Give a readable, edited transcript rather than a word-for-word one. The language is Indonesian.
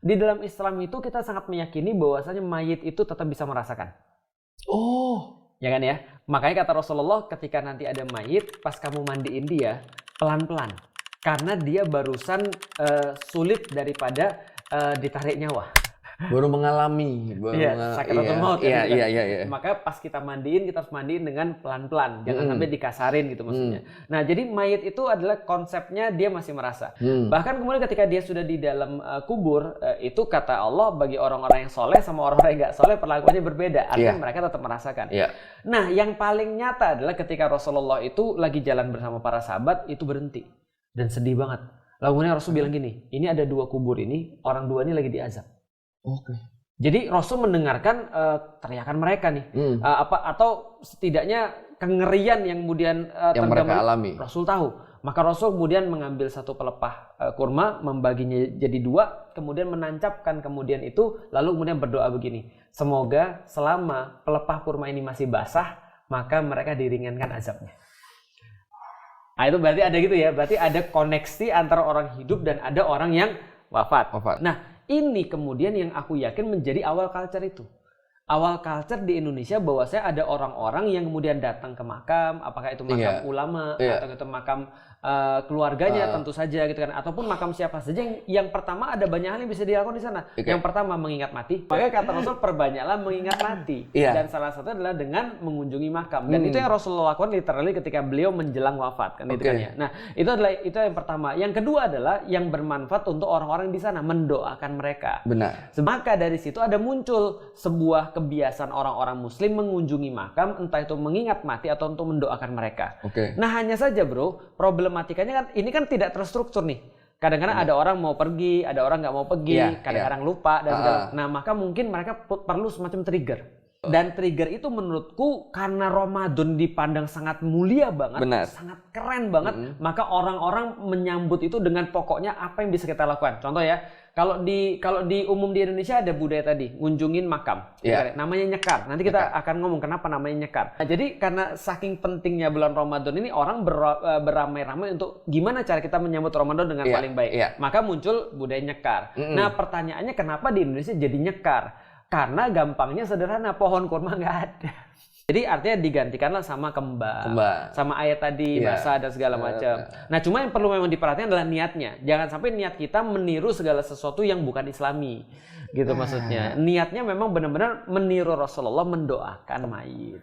di dalam Islam itu kita sangat meyakini bahwasanya mayit itu tetap bisa merasakan. Oh, Ya kan ya? Makanya kata Rasulullah ketika nanti ada mayit, pas kamu mandiin dia, pelan-pelan. Karena dia barusan sulit daripada ditarik nyawa. baru mengalami, sakaratul maut. Iya. Maka pas kita harus mandiin dengan pelan-pelan, jangan sampai dikasarin gitu maksudnya. Nah, jadi mayit itu adalah konsepnya dia masih merasa. Bahkan kemudian ketika dia sudah di dalam kubur, itu kata Allah bagi orang-orang yang soleh sama orang-orang yang nggak soleh perlakuannya berbeda. Artinya mereka tetap merasakan. Nah, yang paling nyata adalah ketika Rasulullah itu lagi jalan bersama para sahabat itu berhenti dan sedih banget. Lalu kemudian Rasul bilang gini, ini ada 2 kubur ini, orang 2 ini lagi diazab. Oke. Jadi Rasul mendengarkan teriakan mereka nih, atau setidaknya kengerian yang kemudian yang mereka alami. Rasul tahu. Maka Rasul kemudian mengambil 1 pelepah kurma, membaginya jadi 2, kemudian menancapkan kemudian itu, lalu kemudian berdoa begini, semoga selama pelepah kurma ini masih basah, maka mereka diringankan azabnya. Nah itu berarti ada gitu ya, berarti ada koneksi antara orang hidup dan ada orang yang wafat. Nah, ini kemudian yang aku yakin menjadi awal culture itu. Awal culture di Indonesia bahwa saya ada orang-orang yang kemudian datang ke makam, apakah itu makam ulama atau itu makam keluarganya tentu saja gitu kan, ataupun makam siapa saja yang pertama ada banyak hal yang bisa dilakukan di sana. Yang pertama mengingat mati. Makanya kata Rasul perbanyaklah mengingat mati. Dan salah satu adalah dengan mengunjungi makam. Dan itu yang Rasulullah lakukan literally ketika beliau menjelang wafat kan gitu kan ya. Nah, itu yang pertama. Yang kedua adalah yang bermanfaat untuk orang-orang di sana, mendoakan mereka. Benar. Maka dari situ ada muncul sebuah kebiasaan orang-orang muslim mengunjungi makam, entah itu mengingat mati atau untuk mendoakan mereka. Nah, hanya saja bro, problematikanya kan ini kan tidak terstruktur nih. Kadang-kadang ada orang mau pergi, ada orang nggak mau pergi, kadang-kadang lupa dan segala. Nah, maka mungkin mereka perlu semacam trigger. Dan trigger itu menurutku karena Ramadan dipandang sangat mulia banget, sangat keren banget, maka orang-orang menyambut itu dengan pokoknya apa yang bisa kita lakukan. Contoh ya, kalau di umum di Indonesia ada budaya tadi, ngunjungin makam, namanya nyekar. Nanti kita akan ngomong kenapa namanya nyekar. Nah, jadi karena saking pentingnya bulan Ramadan ini, orang beramai-ramai untuk gimana cara kita menyambut Ramadan dengan paling baik. Maka muncul budaya nyekar. Nah, pertanyaannya kenapa di Indonesia jadi nyekar? Karena gampangnya sederhana, pohon kurma nggak ada. Jadi artinya digantikanlah sama kembang. Sama ayat tadi, basah dan segala macam. Nah, cuma yang perlu memang diperhatikan adalah niatnya. Jangan sampai niat kita meniru segala sesuatu yang bukan Islami. Gitu maksudnya. Niatnya memang benar-benar meniru Rasulullah mendoakan mayit.